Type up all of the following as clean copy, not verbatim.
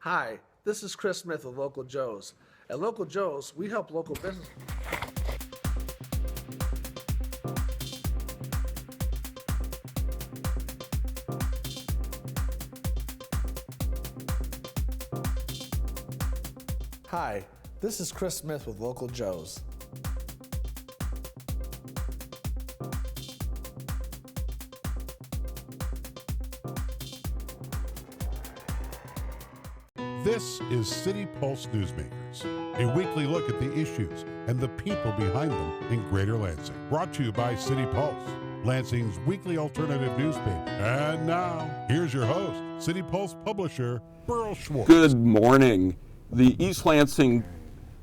Hi, this is Chris Smith with Local Joe's. At Local Joe's, we help local business. Hi, this is Chris Smith with Local Joe's. This is City Pulse Newsmakers, a weekly look at the issues and the people behind them in Greater Lansing. Brought to you by City Pulse, Lansing's weekly alternative newspaper. And now, here's your host, City Pulse publisher, Burl Schwartz. Good morning. The East Lansing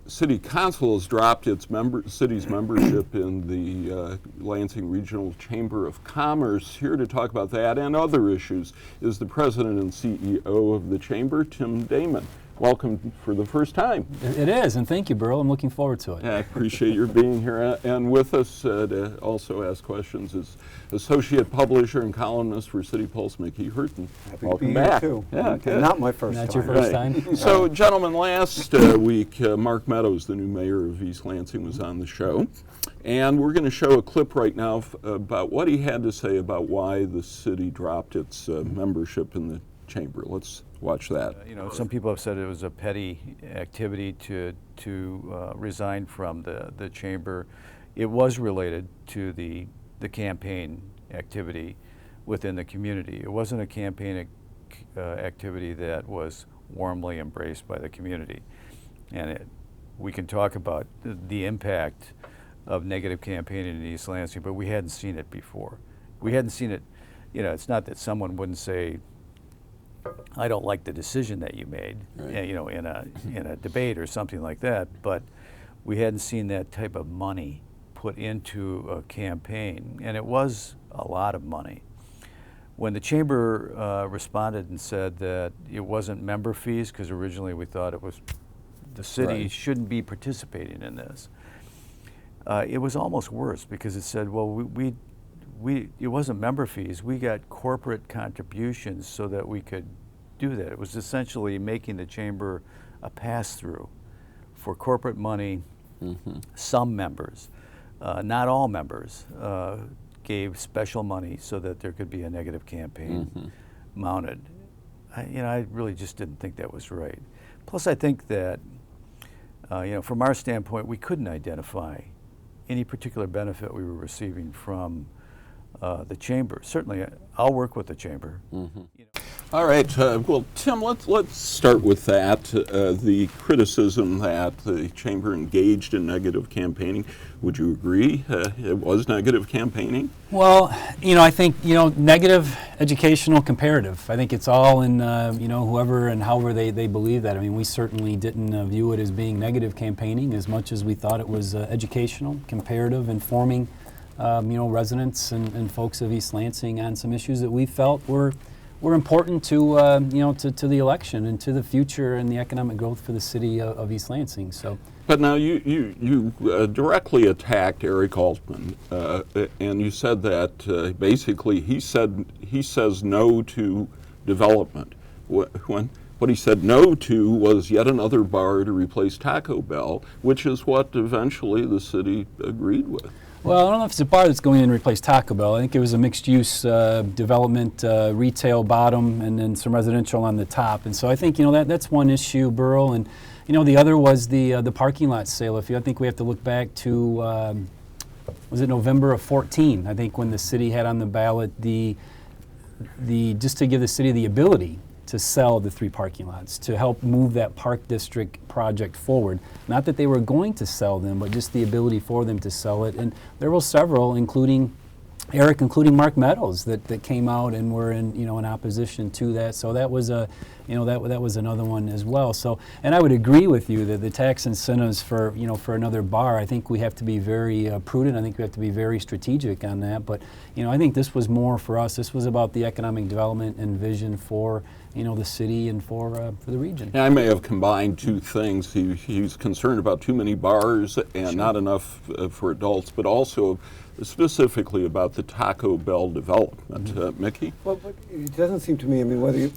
City Council has dropped its city's membership in the Lansing Regional Chamber of Commerce. Here to talk about that and other issues is the president and CEO of the Chamber, TimDaman. Welcome for the first time. It is, and thank you, Burl. I'm looking forward to it. I appreciate your being here. And with us to also ask questions is Associate Publisher and Columnist for City Pulse, Mickey Hurton. Happy Welcome to be back. here too. Yeah, good. Not my first time. Not your first Right. time? So, gentlemen, last week, Mark Meadows, the new mayor of East Lansing, was on the show. And we're going to show a clip right now about what he had to say about why the city dropped its membership in the chamber. Let's watch that. Some people have said it was a petty activity to resign from the chamber. It was related to the campaign activity within the community. It wasn't a campaign activity that was warmly embraced by the community. And we can talk about the impact of negative campaigning in East Lansing, but we hadn't seen it before. We hadn't seen it, it's not that someone wouldn't say, I don't like the decision that you made, right, in a debate or something like that, but we hadn't seen that type of money put into a campaign, and it was a lot of money. When the chamber responded and said that it wasn't member fees, because originally we thought it was the city shouldn't be participating in this, it was almost worse, because it said, well, it wasn't member fees, we got corporate contributions so that we could do that. It was essentially making the chamber a pass-through for corporate money. Some members, not all members, gave special money so that there could be a negative campaign mounted. I really just didn't think that was right. Plus, I think that, from our standpoint, we couldn't identify any particular benefit we were receiving from the chamber. Certainly, I'll work with the chamber. All right. Well, Tim, let's start with that. The criticism that the chamber engaged in negative campaigning. Would you agree it was negative campaigning? Well, I think, negative educational comparative. I think it's all in, whoever and however they believe that. I mean, we certainly didn't view it as being negative campaigning as much as we thought it was educational, comparative, informing, residents and folks of East Lansing on some issues that we felt were important to to the election and to the future and the economic growth for the city of East Lansing. So, but now you directly attacked Eric Altman, and you said that basically he says no to development. What he said no to was yet another bar to replace Taco Bell, which is what eventually the city agreed with. Well, I don't know if it's a bar that's going in to replace Taco Bell. I think it was a mixed-use development, retail bottom, and then some residential on the top. And so I think that's one issue, Burl. And the other was the parking lot sale. I think we have to look back to was it November of 14? I think when the city had on the ballot the just to give the city the ability to sell the 3 parking lots, to help move that Park District project forward. Not that they were going to sell them, but just the ability for them to sell it. And there were several, including Eric, including Mark Meadows, that came out and were in opposition to that. So that was that was another one as well. So, and I would agree with you that the tax incentives for another bar, I think we have to be very prudent. I think we have to be very strategic on that. But I think this was more for us. This was about the economic development and vision for the city and for the region. I may have combined two things. He's concerned about too many bars and not enough for adults, but also specifically about the Taco Bell development. Mickey? Well, but it doesn't seem to me, I mean, whether you,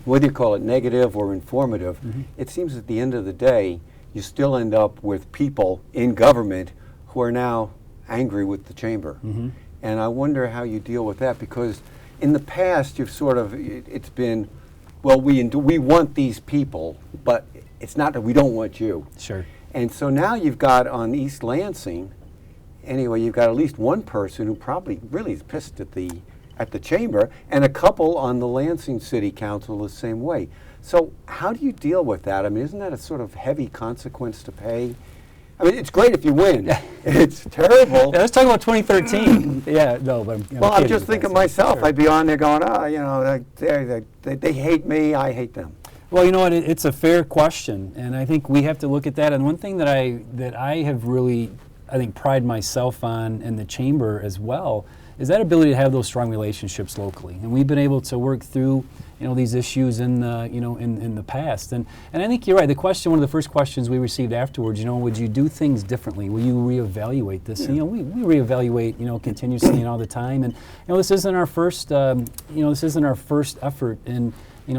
whether you call it negative or informative, it seems at the end of the day, you still end up with people in government who are now angry with the chamber. And I wonder how you deal with that, because in the past, you've sort of, it's been, well, we want these people, but it's not that we don't want you. Sure. And so now you've got on East Lansing, anyway, you've got at least one person who probably really is pissed at the chamber, and a couple on the Lansing City Council the same way. So how do you deal with that? I mean, isn't that a sort of heavy consequence to pay? I mean, it's great if you win. It's terrible. Yeah, let's talk about 2013. Yeah, no, but Well, I'm just thinking myself. Sure. I'd be on there going, oh, you know, they hate me, I hate them. Well, you know what? It's a fair question, and I think we have to look at that. And one thing that I have really, I think, pride myself on, and the chamber as well, is that ability to have those strong relationships locally. And we've been able to work through, these issues in the past. And I think you're right. The question, one of the first questions we received afterwards, would you do things differently? Will you reevaluate this? Yeah. And, we reevaluate, continuously and all the time. And this isn't our first, this isn't our first effort in,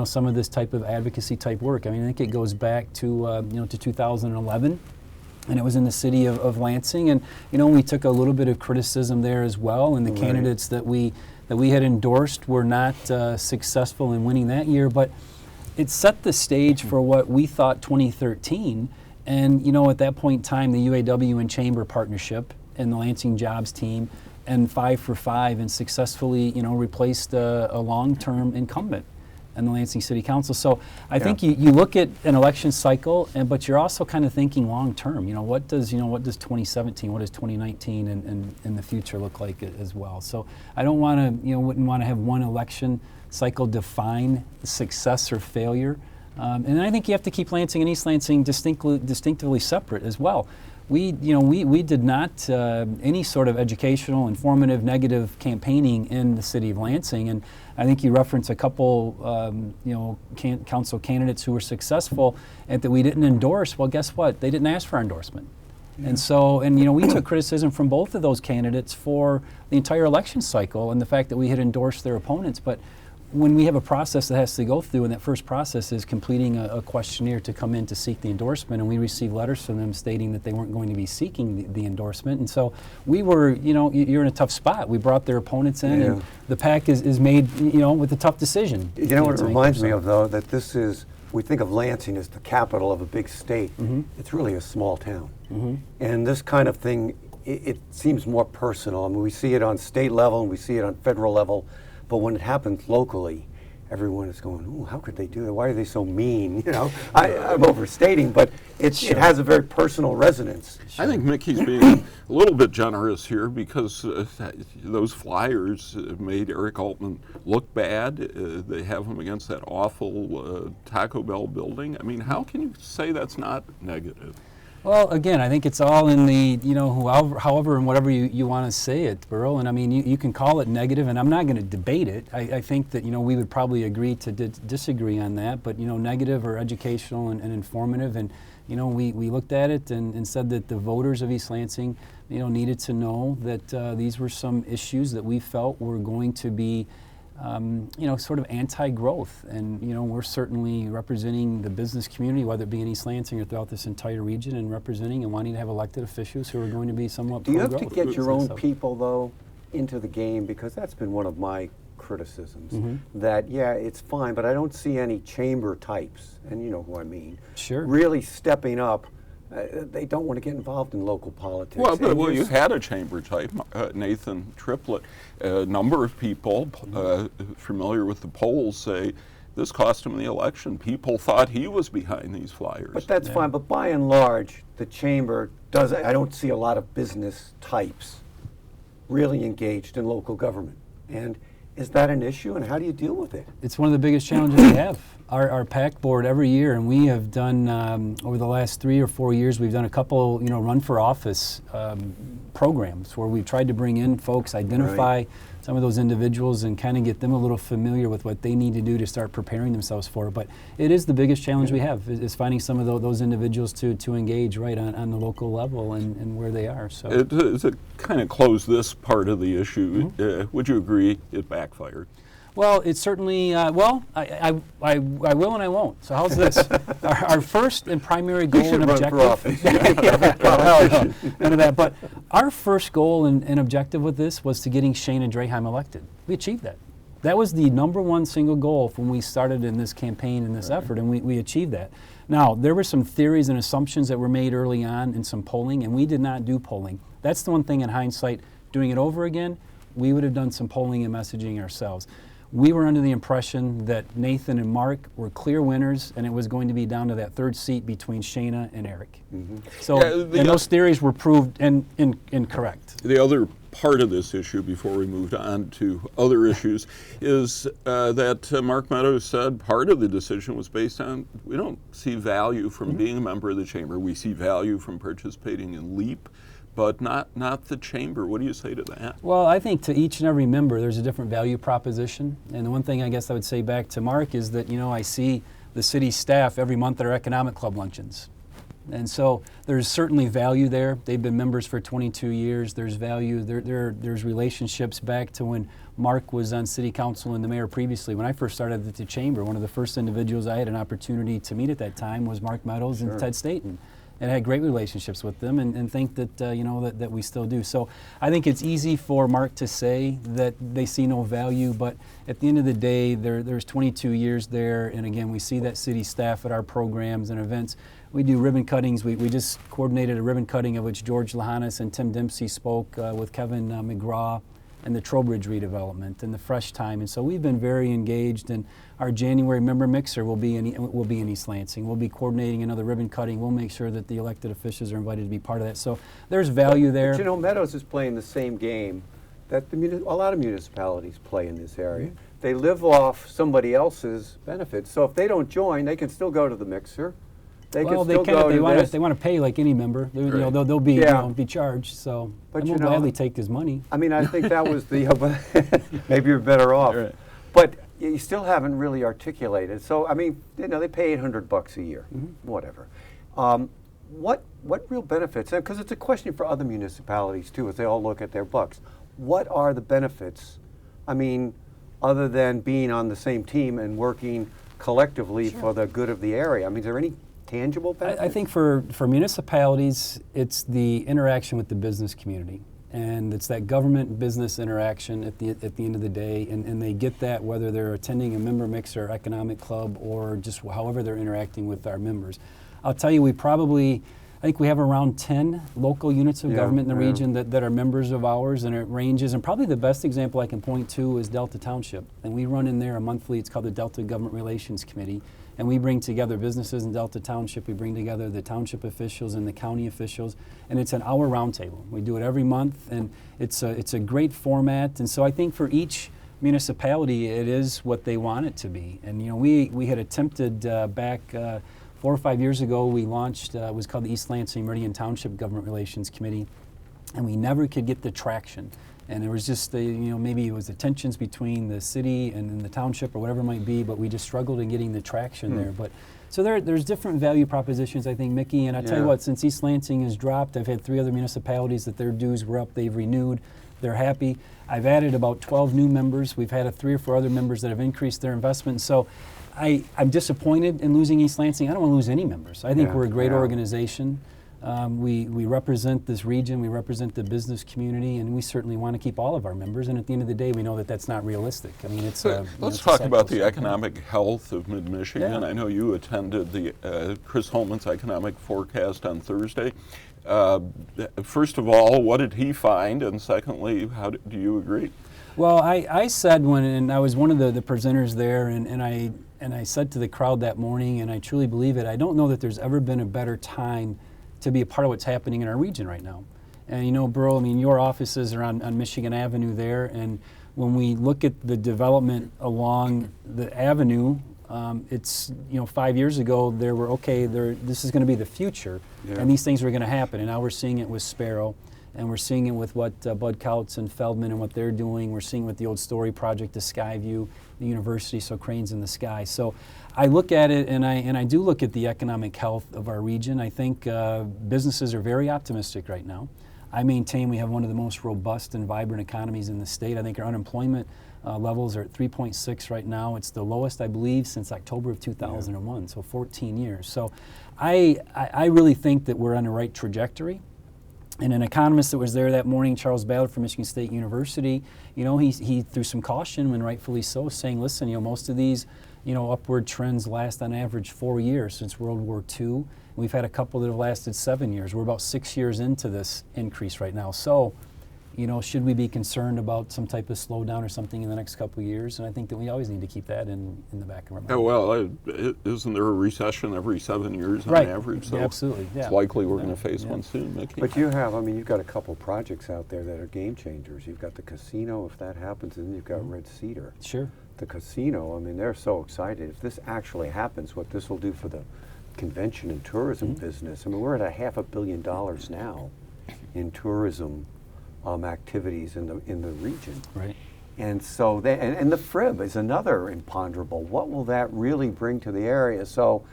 some of this type of advocacy type work. I mean, I think it goes back to, to 2011. And it was in the city of Lansing, and we took a little bit of criticism there as well. And the candidates that we had endorsed were not successful in winning that year, but it set the stage for what we thought 2013. And at that point in time, the UAW and Chamber partnership and the Lansing Jobs team and 5 for 5 and successfully replaced a long-term incumbent and the Lansing City Council. So I think you look at an election cycle, but you're also kind of thinking long term. What does 2017, what does 2019 and in the future look like as well? So I don't want to, wouldn't want to have one election cycle define success or failure. And I think you have to keep Lansing and East Lansing distinctively separate as well. We did not any sort of educational, informative, negative campaigning in the city of Lansing, and I think you referenced a couple, council candidates who were successful and that we didn't endorse. Well, guess what? They didn't ask for our endorsement, and so we took criticism from both of those candidates for the entire election cycle and the fact that we had endorsed their opponents, but. When we have a process that has to go through, and that first process is completing a questionnaire to come in to seek the endorsement, and we received letters from them stating that they weren't going to be seeking the endorsement, and so we were, you're in a tough spot. We brought their opponents in, and the PAC is made, with a tough decision. You know what it reminds me of, though, that this is, we think of Lansing as the capital of a big state. It's really a small town, and this kind of thing, it seems more personal. I mean, we see it on state level and we see it on federal level. But when it happens locally, everyone is going, "Ooh, how could they do that? Why are they so mean?" I'm overstating, but it has a very personal resonance. I think Mickey's being a little bit generous here because those flyers made Eric Altman look bad. They have him against that awful Taco Bell building. I mean, how can you say that's not negative? Well, again, I think it's all in the, however and whatever you want to say it, Burl. And I mean, you can call it negative, and I'm not going to debate it. I think that, we would probably agree to disagree on that. But, negative or educational and informative. And, we looked at it and said that the voters of East Lansing, needed to know that these were some issues that we felt were going to be sort of anti-growth, and we're certainly representing the business community, whether it be in East Lansing or throughout this entire region, and representing and wanting to have elected officials who are going to be somewhat pro-growth. Do you have to get your own people, though, into the game? Because that's been one of my criticisms, that, it's fine, but I don't see any chamber types, and you know who I mean, really stepping up. They don't want to get involved in local politics. Well, you had a chamber type, Nathan Triplett. A number of people familiar with the polls say this cost him the election. People thought he was behind these flyers. But that's fine. But by and large, the chamber does. I don't see a lot of business types really engaged in local government. And is that an issue? And how do you deal with it? It's one of the biggest challenges we have. Our PAC board every year, and we have done over the last 3 or 4 years, we've done a couple, run for office programs where we've tried to bring in folks, identify some of those individuals and kind of get them a little familiar with what they need to do to start preparing themselves for it. But it is the biggest challenge we have is finding some of those individuals to engage right on the local level and where they are. So To kind of close this part of the issue, would you agree it backfired? Well, it's certainly, I will and I won't. So how's this? Our first and primary goal and objective. None of that. But our first goal and objective with this was to getting Shane and Draheim elected. We achieved that. That was the #1 single goal when we started in this campaign and this effort, and we achieved that. Now, there were some theories and assumptions that were made early on in some polling, and we did not do polling. That's the one thing in hindsight, doing it over again, we would have done some polling and messaging ourselves. We were under the impression that Nathan and Mark were clear winners, and it was going to be down to that third seat between Shayna and Eric. So, and those theories were proved incorrect. The other part of this issue, before we moved on to other issues, is that Mark Meadows said part of the decision was based on we don't see value from being a member of the chamber. We see value from participating in LEAP, but not the chamber. What do you say to that? Well, I think to each and every member, there's a different value proposition. And the one thing I guess I would say back to Mark is that, I see the city staff every month at our economic club luncheons. And so there's certainly value there. They've been members for 22 years. There's value. There's relationships back to when Mark was on city council and the mayor previously. When I first started at the chamber, one of the first individuals I had an opportunity to meet at that time was Mark Meadows and Ted Staten. And had great relationships with them, and think that that we still do. So I think it's easy for Mark to say that they see no value, but at the end of the day, there's 22 years there, and again, we see that city staff at our programs and events. We do ribbon cuttings. We just coordinated a ribbon cutting of which George Lahanis and Tim Dempsey spoke with Kevin McGraw, and the Trowbridge redevelopment and the Fresh Time. And so we've been very engaged, and our January member mixer will be in East Lansing. We'll be coordinating another ribbon cutting. We'll make sure that the elected officials are invited to be part of that. So there's value there. But Meadows is playing the same game that a lot of municipalities play in this area. They live off somebody else's benefits. So if they don't join, they can still go to the mixer. They want to pay like any member. They'll be charged. So but we'll gladly take his money. I mean, I think that was maybe you're better off. Right. But you still haven't really articulated. So I mean, they pay $800 a year, whatever. What real benefits? Because it's a question for other municipalities too, as they all look at their bucks. What are the benefits? I mean, other than being on the same team and working collectively for the good of the area. I mean, is there any tangible benefits? I think for municipalities, it's the interaction with the business community. And it's that government-business interaction at the end of the day. And they get that whether they're attending a member mix or economic club or just however they're interacting with our members. I'll tell you, I think we have around 10 local units of government in the region that are members of ours, and it ranges. And probably the best example I can point to is Delta Township. And we run in there a monthly, it's called the Delta Government Relations Committee. And we bring together businesses in Delta Township. We bring together the township officials and the county officials, and it's an hour roundtable. We do it every month, and it's a great format. And so I think for each municipality, it is what they want it to be. And we had attempted back 4 or 5 years ago. We launched it was called the East Lansing Meridian Township Government Relations Committee, and we never could get the traction. And there was just maybe it was the tensions between the city and the township or whatever it might be, but we just struggled in getting the traction there. But so there's different value propositions, I think, Mickey. And I tell you what, since East Lansing has dropped, I've had 3 other municipalities that their dues were up. They've renewed. They're happy. I've added about 12 new members. We've had 3 or 4 other members that have increased their investment. So I'm disappointed in losing East Lansing. I don't want to lose any members. I think we're a great organization. We represent this region, we represent the business community, and we certainly want to keep all of our members. And at the end of the day, we know that that's not realistic. I mean, let's talk about the economic health of Mid-Michigan. I know you attended the Chris Holman's economic forecast on Thursday. First of all, what did he find? And secondly, do you agree? Well, I said and I was one of the presenters there, and I said to the crowd that morning, and I truly believe it, I don't know that there's ever been a better time to be a part of what's happening in our region right now. And Burl, I mean, your offices are on Michigan Avenue there, and when we look at the development along the avenue, it's 5 years ago this is going to be the future, and these things were going to happen, and now we're seeing it with Sparrow, And we're seeing it with what Bud Kautz and Feldman and what they're doing. We're seeing it with the old Story project, the Skyview, the university, so cranes in the sky. So I look at it, and I do look at the economic health of our region. I think businesses are very optimistic right now. I maintain we have one of the most robust and vibrant economies in the state. I think our unemployment levels are at 3.6 right now. It's the lowest, I believe, since October of 2001, so 14 years. So I really think that we're on the right trajectory. And an economist that was there that morning, Charles Ballard from Michigan State University, he threw some caution, and rightfully so, saying, listen, most of these, upward trends last on average 4 years since World War II. We've had a couple that have lasted 7 years. We're about 6 years into this increase right now. So, should we be concerned about some type of slowdown or something in the next couple of years? And I think that we always need to keep that in the back of our mind. Oh, well, isn't there a recession every 7 years on Right. average? So Yeah, absolutely. Yeah. it's likely we're going to face one soon, Mickey. But you've got a couple projects out there that are game changers. You've got the casino, if that happens, and then you've got Red Cedar. Sure. The casino, they're so excited. If this actually happens, what this will do for the convention and tourism business. We're at $500 million now in tourism activities in the region. Right. And so, and the FRIB is another imponderable. What will that really bring to the area? So,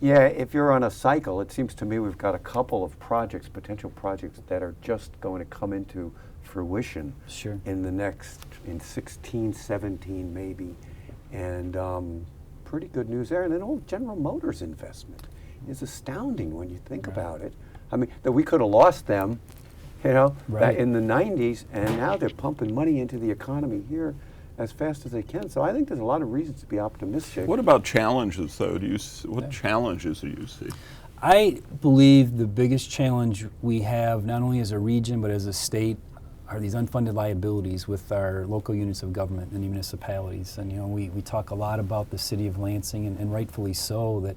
yeah, if you're on a cycle, it seems to me we've got a couple of projects, potential projects, that are just going to come into fruition Sure. in 16, 17 maybe. And pretty good news there. And then old General Motors investment is astounding when you think about it. That we could have lost them, back in the 90s, and now they're pumping money into the economy here as fast as they can. So I think there's a lot of reasons to be optimistic. What about challenges, though? What challenges do you see? I believe the biggest challenge we have, not only as a region but as a state, are these unfunded liabilities with our local units of government and the municipalities. And we talk a lot about the city of Lansing, and rightfully so, that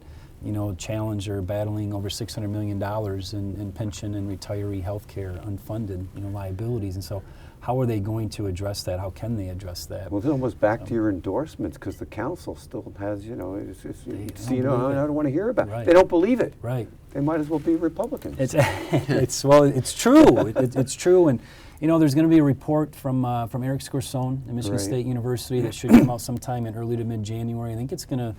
Challenge are battling over $600 million in pension and retiree health care unfunded liabilities. And so how are they going to address that? How can they address that? Well, it's almost back to your endorsements, because the council still has, I don't want to hear about it. Right. They don't believe it. Right. They might as well be Republicans. It's it's true. It's true. And there's going to be a report from Eric Scorsone at Michigan State University that should come out sometime in early to mid-January. I think it's going to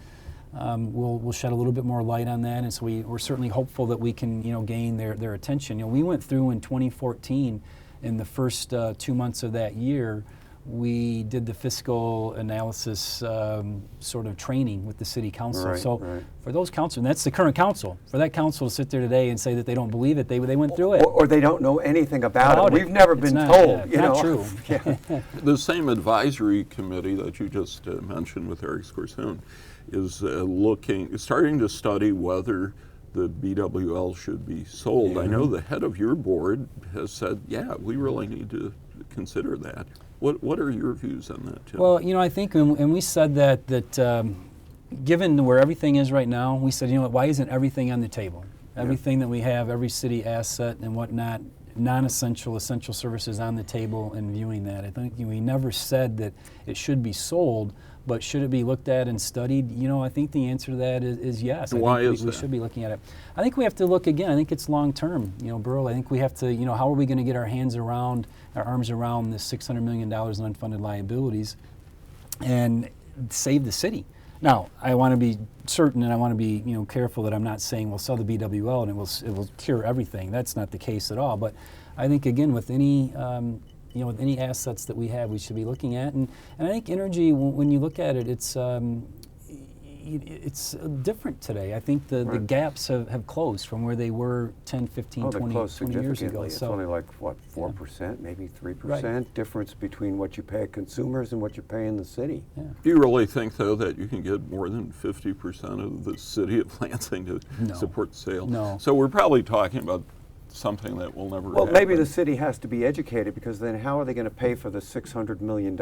we'll shed a little bit more light on that, and so we're certainly hopeful that we can gain their attention. We went through in 2014, in the first 2 months of that year, we did the fiscal analysis sort of training with the city council. For those council, and that's the current council, for that council to sit there today and say that they don't believe it, they went through it. Or they don't know anything about it. We've never been told. Not true. The same advisory committee that you just mentioned with Eric Scorsone is starting to study whether the BWL should be sold. Yeah. I know the head of your board has said, yeah, we really need to consider that. What are your views on that, Tim? Well, I think, and we said that given where everything is right now, we said, why isn't everything on the table? Everything that we have, every city asset and whatnot, non-essential, essential services on the table, and viewing that. I think we never said that it should be sold, but should it be looked at and studied? I think the answer to that is yes. Why is that? We should be looking at it. I think we have to look again. I think it's long term, Burl. I think we have to, how are we going to get our arms around this $600 million in unfunded liabilities and save the city? Now, I want to be certain, and I want to be careful that I'm not saying we'll sell the BWL and it will cure everything. That's not the case at all. But I think, again, with any with any assets that we have, we should be looking at. And I think energy, when you look at it, it's different today. I think the gaps have closed from where they were 10, 15, 20 years ago. It's only like, 4%, maybe 3% difference between what you pay at consumers and what you pay in the city. Yeah. Do you really think, though, that you can get more than 50% of the city of Lansing to support the sale? No. So we're probably talking about something that will never happen. Maybe the city has to be educated, because then how are they going to pay for the $600 million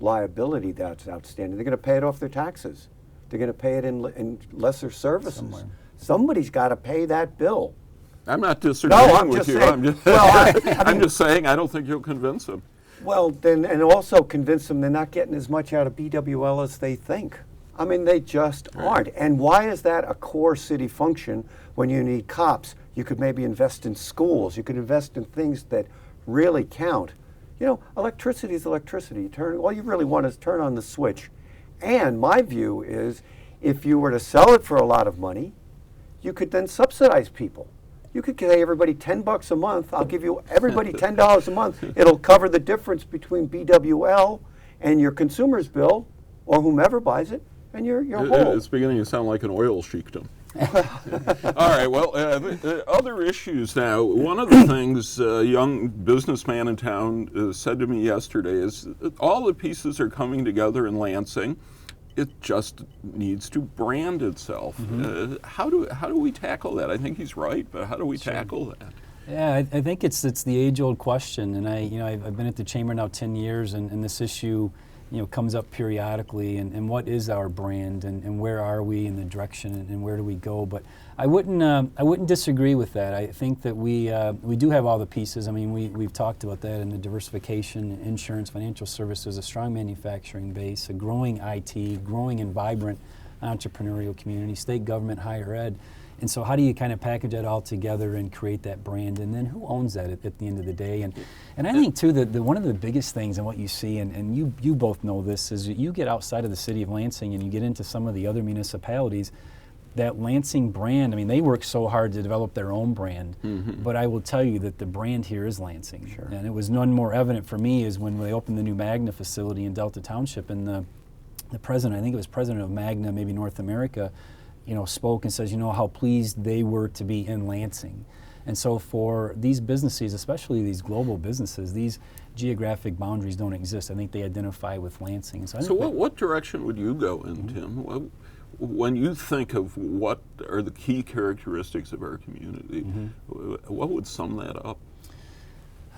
liability that's outstanding? They're going to pay it off their taxes. They're going to pay it in lesser services. Somewhere. Somebody's got to pay that bill. I'm not disagreeing with you. Saying, I'm just saying I don't think you'll convince them. Well, then, and also convince them they're not getting as much out of BWL as they think. They just aren't. And why is that a core city function when you need cops, You could maybe invest in schools. You could invest in things that really count. You know, electricity is electricity. All you really want is turn on the switch. And my view is, if you were to sell it for a lot of money, you could then subsidize people. You could pay everybody $10 a month. I'll give you everybody $10 a month. It'll cover the difference between BWL and your consumer's bill, or whomever buys it, and you're whole. It's beginning to sound like an oil sheikdom. All right, well, other issues now. One of the things a young businessman in town said to me yesterday is all the pieces are coming together in Lansing. It just needs to brand itself. How do we tackle that? I think he's right, but how do we tackle that? Yeah, I think it's the age-old question, and I've been at the chamber now 10 years, and this issue comes up periodically, and what is our brand, and where are we in the direction, and where do we go? But I wouldn't disagree with that. I think that we do have all the pieces. I mean, we've talked about that in the diversification, insurance, financial services, a strong manufacturing base, a growing IT, growing and vibrant entrepreneurial community, state government, higher ed. And so how do you kind of package that all together and create that brand? And then who owns that at the end of the day? And I think, too, that one of the biggest things and what you see, and you both know this, is you get outside of the city of Lansing and you get into some of the other municipalities, that Lansing brand, I mean, they work so hard to develop their own brand, but I will tell you that the brand here is Lansing. Sure. And it was none more evident for me is when they opened the new Magna facility in Delta Township, and the president, I think it was president of Magna, maybe North America, spoke and says, how pleased they were to be in Lansing. And so for these businesses, especially these global businesses, these geographic boundaries don't exist. I think they identify with Lansing. So what direction would you go in, Tim? When you think of what are the key characteristics of our community, what would sum that up?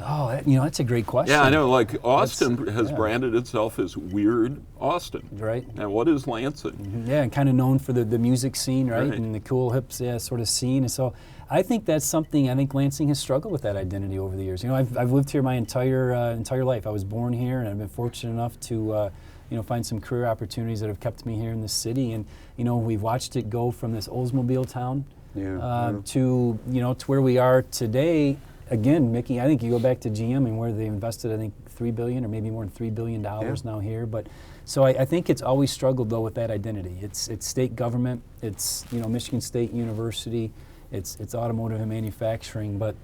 Oh, that's a great question. Yeah, I know. Like Austin has branded itself as Weird Austin. Right. And what is Lansing? Yeah, and kind of known for the music scene, right? And the cool hip sort of scene. And so I think that's something, I think Lansing has struggled with that identity over the years. I've lived here my entire life. I was born here, and I've been fortunate enough to find some career opportunities that have kept me here in the city. And we've watched it go from this Oldsmobile town to where we are today. Again, Mickey, I think you go back to GM and where they invested, I think $3 billion or maybe more than $3 billion now here. But so I think it's always struggled though with that identity. It's state government, it's Michigan State University, it's automotive and manufacturing, but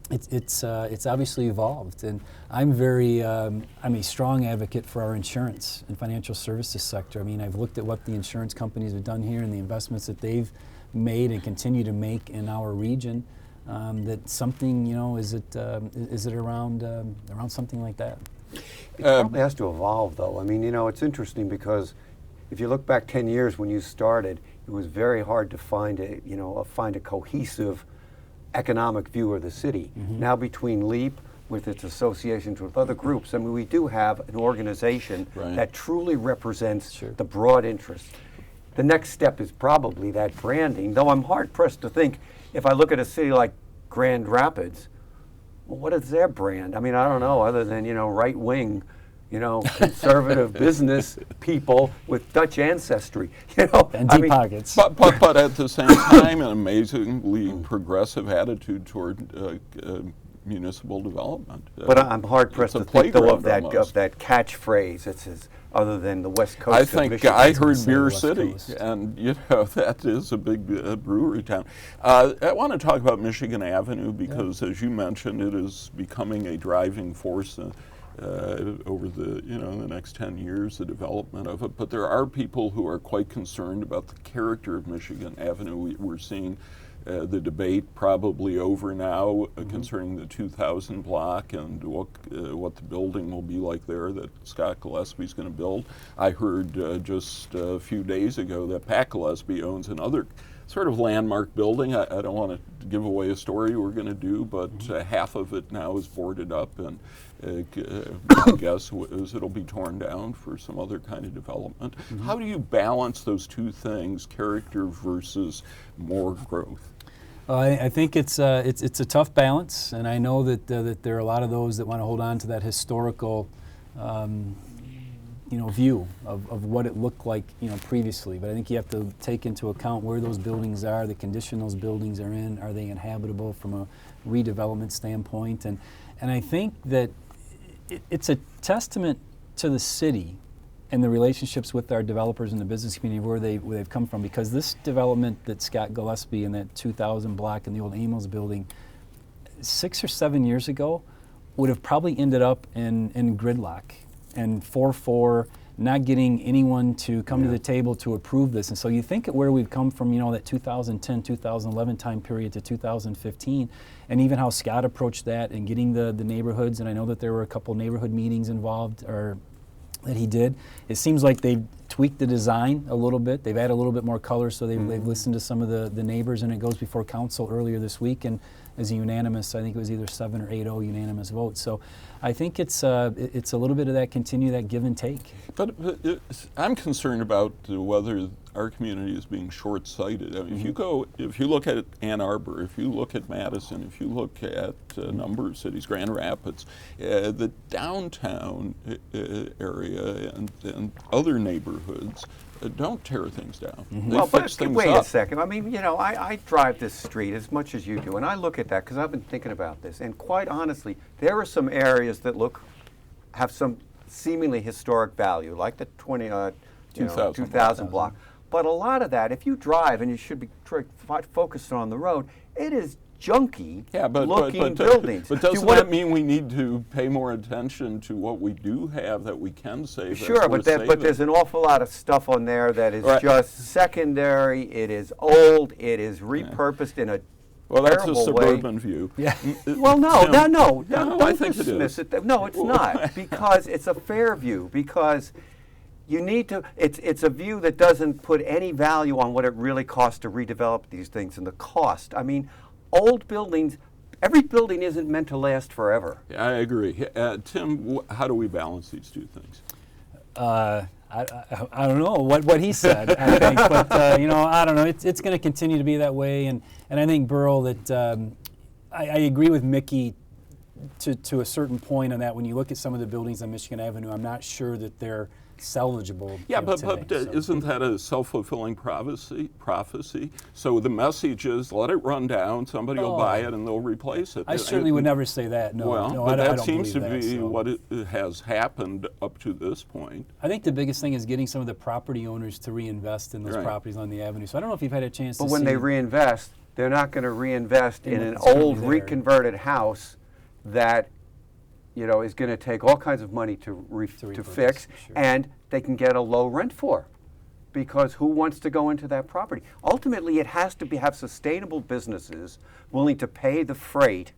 it's obviously evolved. And I'm a strong advocate for our insurance and financial services sector. I mean, I've looked at what the insurance companies have done here and the investments that they've made and continue to make in our region. That something, is it around something like that? It probably has to evolve, though. I mean, it's interesting because if you look back 10 years when you started, it was very hard to find a cohesive economic view of the city. Now between LEAP, with its associations with other groups, I mean, we do have an organization that truly represents the broad interest. The next step is probably that branding, though I'm hard-pressed to think, if I look at a city like Grand Rapids, well, what is their brand? I mean, I don't know, other than, right-wing, conservative business people with Dutch ancestry, And deep pockets. But at the same time, an amazingly progressive attitude toward municipal development. But I'm hard-pressed to think, though, of that catchphrase that says, other than the West Coast. I think I heard Beer West City, Coast. and that is a big brewery town. I want to talk about Michigan Avenue because, as you mentioned, it is becoming a driving force over the next 10 years, the development of it. But there are people who are quite concerned about the character of Michigan Avenue. We're seeing the debate probably over now concerning the 2000 block and what the building will be like there that Scott Gillespie's going to build. I heard just a few days ago that Pat Gillespie owns another sort of landmark building. I don't want to give away a story we're going to do, but half of it now is boarded up, and my guess is it'll be torn down for some other kind of development. How do you balance those two things, character versus more growth? I think it's a tough balance, and I know that there are a lot of those that want to hold on to that historical view of what it looked like, previously. But I think you have to take into account where those buildings are, the condition those buildings are in, are they inhabitable from a redevelopment standpoint, and I think that it's a testament to the city and the relationships with our developers and the business community where they've come from, because this development that Scott Gillespie in that 2000 block in the old Amos building 6 or 7 years ago would have probably ended up in gridlock and 4-4, not getting anyone to come to the table to approve this. And so you think of where we've come from, that 2010, 2011 time period to 2015, and even how Scott approached that and getting the neighborhoods, and I know that there were a couple neighborhood meetings involved, or that he did. It seems like they've tweaked the design a little bit. They've added a little bit more color, so they've listened to some of the neighbors, and it goes before council earlier this week, and as a unanimous, I think it was either 7 or 8-0 unanimous vote. So I think it's a little bit of that continue that give and take. But I'm concerned about whether our community is being short-sighted. I mean, if you look at Ann Arbor, if you look at Madison, if you look at a number of cities, Grand Rapids, the downtown area and other neighborhoods don't tear things down. They fix things wait up. a second. I mean, I drive this street as much as you do, and I look at that because I've been thinking about this. And quite honestly, there are some areas that have some seemingly historic value, like the 2000 block. But a lot of that, if you drive, and you should be focused on the road, it is junky looking buildings. But doesn't that mean we need to pay more attention to what we do have that we can save? Sure, but there's an awful lot of stuff on there that is just secondary. It is old. It is repurposed in a that's a suburban way. View. Yeah. Well, no. No, I think dismiss it. No, it's not, because it's a fair view. Because you need to. It's a view that doesn't put any value on what it really costs to redevelop these things and the cost. I mean, old buildings. Every building isn't meant to last forever. Yeah, I agree. Tim, how do we balance these two things? I don't know what he said, I think, but I don't know. It's going to continue to be that way, and I think, Burl, that I agree with Mickey to a certain point on that. When you look at some of the buildings on Michigan Avenue, I'm not sure that they're salvageable. Yeah, but today, isn't that a self-fulfilling prophecy? So the message is, let it run down, somebody will buy it, and they'll replace it. I certainly would never say that, no. Well, I that don't seems to believe be that, what has happened up to this point. I think the biggest thing is getting some of the property owners to reinvest in those properties on the avenue. So I don't know if you've had a chance to see. But when they reinvest, they're not going to reinvest in an old reconverted house that is going to take all kinds of money to fix, sure. and they can get a low rent for, because who wants to go into that property? Ultimately, it has to have sustainable businesses willing to pay the freight,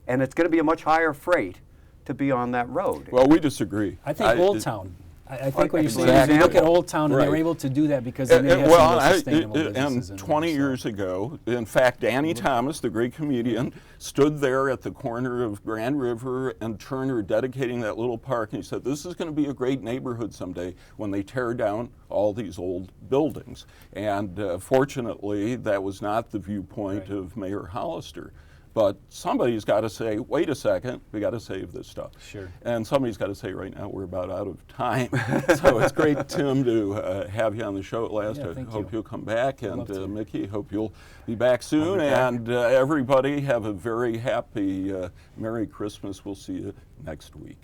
and it's going to be a much higher freight to be on that road. Well, we disagree. I think Old Town. I think what you're saying Exactly. is you look at Old Town, and they're able to do that because they may have some of those sustainable businesses. And 20 years ago, in fact, Danny Thomas, the great comedian, stood there at the corner of Grand River and Turner dedicating that little park, and he said, this is going to be a great neighborhood someday when they tear down all these old buildings. And fortunately, that was not the viewpoint of Mayor Hollister. But somebody's got to say, wait a second, we got to save this stuff. Sure. And somebody's got to say, right now we're about out of time. So it's great, Tim, to have you on the show at last. Yeah, I hope you'll come back. And to. Mickey, hope you'll be back soon. And everybody have a very happy Merry Christmas. We'll see you next week.